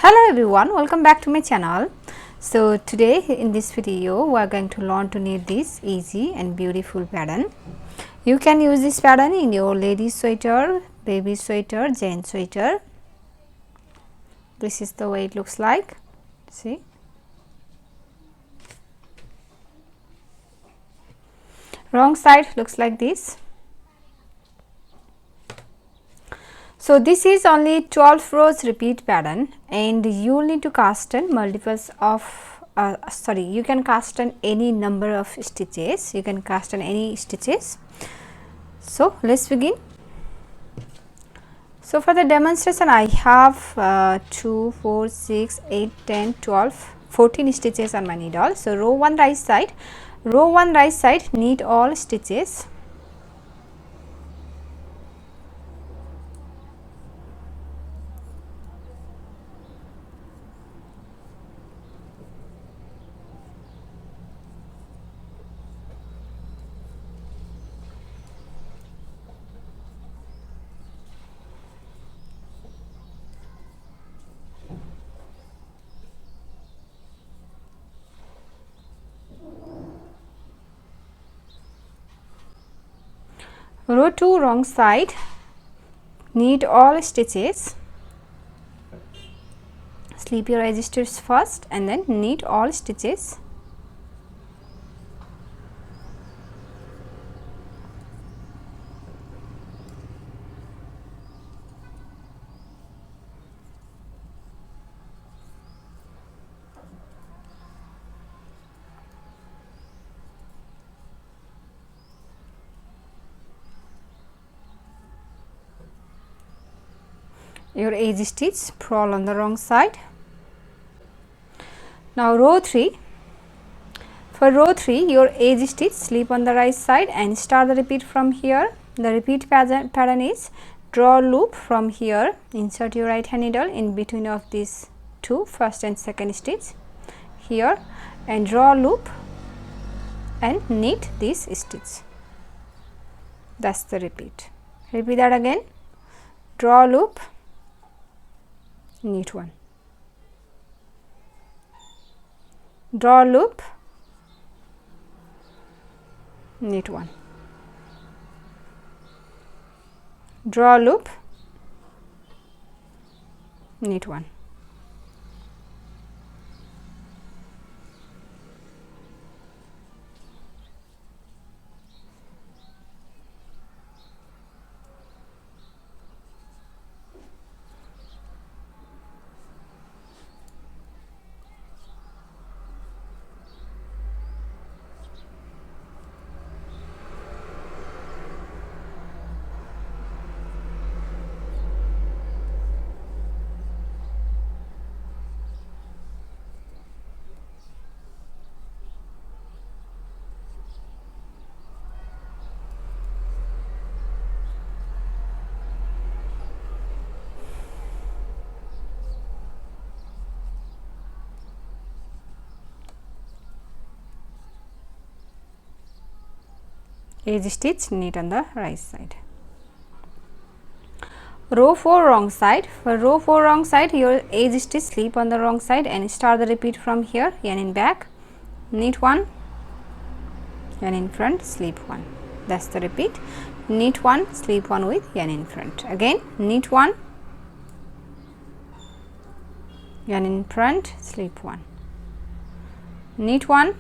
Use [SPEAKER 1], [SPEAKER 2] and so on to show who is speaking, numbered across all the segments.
[SPEAKER 1] Hello everyone, welcome back to my channel. So today in this video we are going to learn to knit this easy and beautiful pattern. You can use this pattern in your lady sweater, baby sweater, gent sweater. This is the way it looks like. See, wrong side looks like this. So this is only 12 rows repeat pattern, and you need to cast on multiples of you can cast on any number of stitches. You can cast on any stitches. So let's begin. So for the demonstration I have 2, 4, 6, 8, 10, 12, 14 stitches on my needle. So row 1 right side, knit all stitches. Row 2 wrong side, knit all stitches, slip your edge stitches first and then knit all stitches. Your edge stitch purl on the wrong side. Now row 3, for row 3 your edge stitch slip on the right side and start the repeat from here. The repeat pattern is draw loop from here, insert your right hand needle in between of these two first and second stitch here and draw loop and knit this stitch. That's the repeat. Repeat that again. Draw loop, knit one, draw loop, knit one, draw loop, knit one. Edge stitch, knit on the right side. Row 4 wrong side, for row 4 wrong side your edge stitch slip on the wrong side and start the repeat from here, yarn in back, knit one, yarn in front, slip one. That's the repeat. Knit one, slip one with yarn in front. Again knit one, yarn in front, slip one, knit one,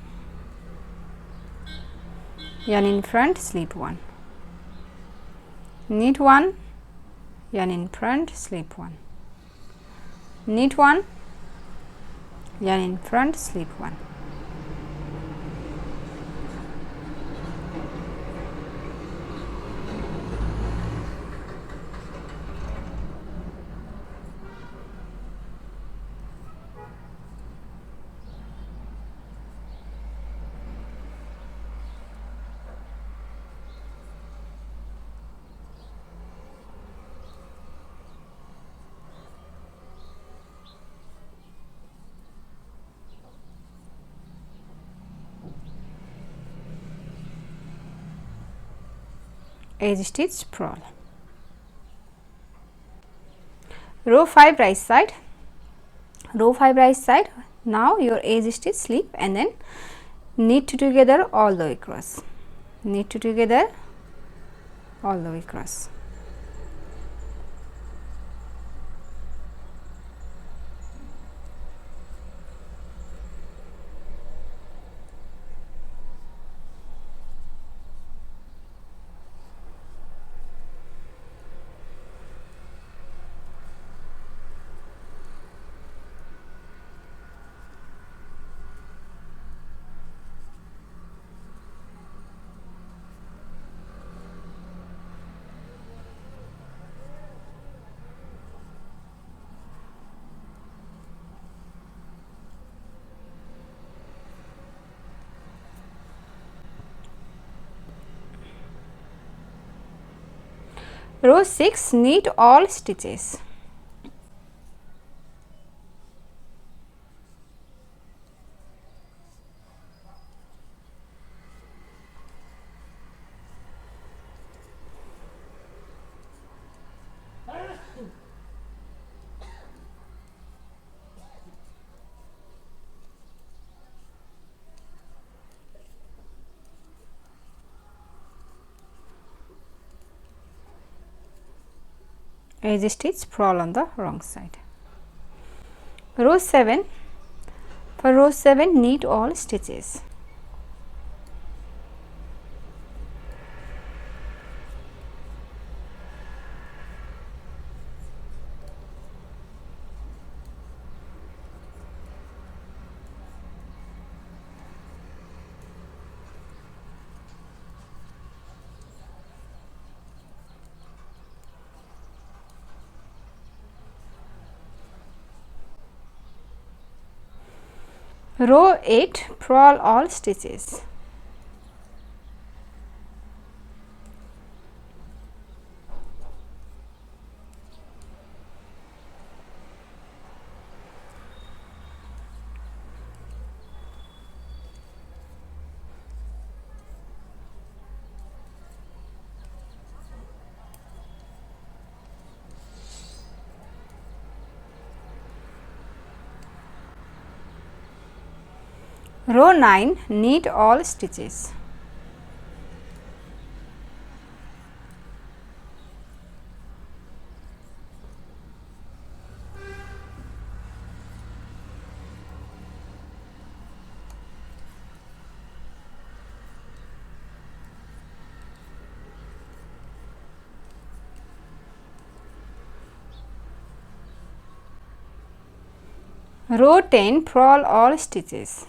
[SPEAKER 1] yarn in front, slip one, knit one, yarn in front, slip one, knit one, yarn in front, slip one. Edge stitch purl. Row 5 right side, row 5 right side. Now your edge stitch, slip and then knit together all the way across, knit together all the way across. Row 6, knit all stitches. Edge stitch, purl on the wrong side. Row 7, for row 7 knit all stitches. Row 8, purl all stitches. Row 9, knit all stitches. Row 10, purl all stitches.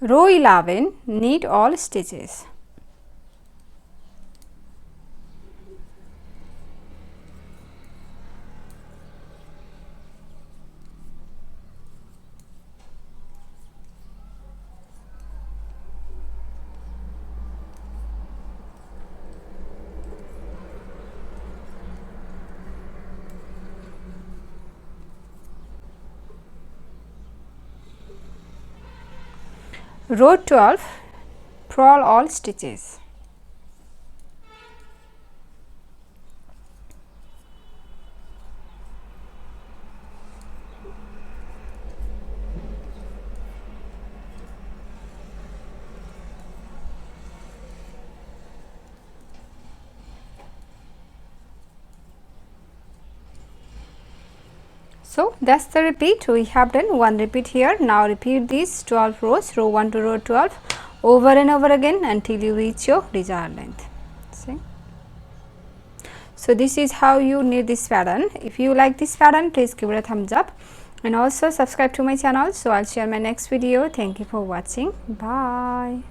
[SPEAKER 1] Row 11, knit all stitches. Row 12, purl all stitches. So that's the repeat. We have done one repeat here. Now repeat these 12 rows, row 1 to row 12, over and over again until you reach your desired length. See? So this is how you knit this pattern. If you like this pattern, please give it a thumbs up and also subscribe to my channel. So I'll share my next video. Thank you for watching. Bye.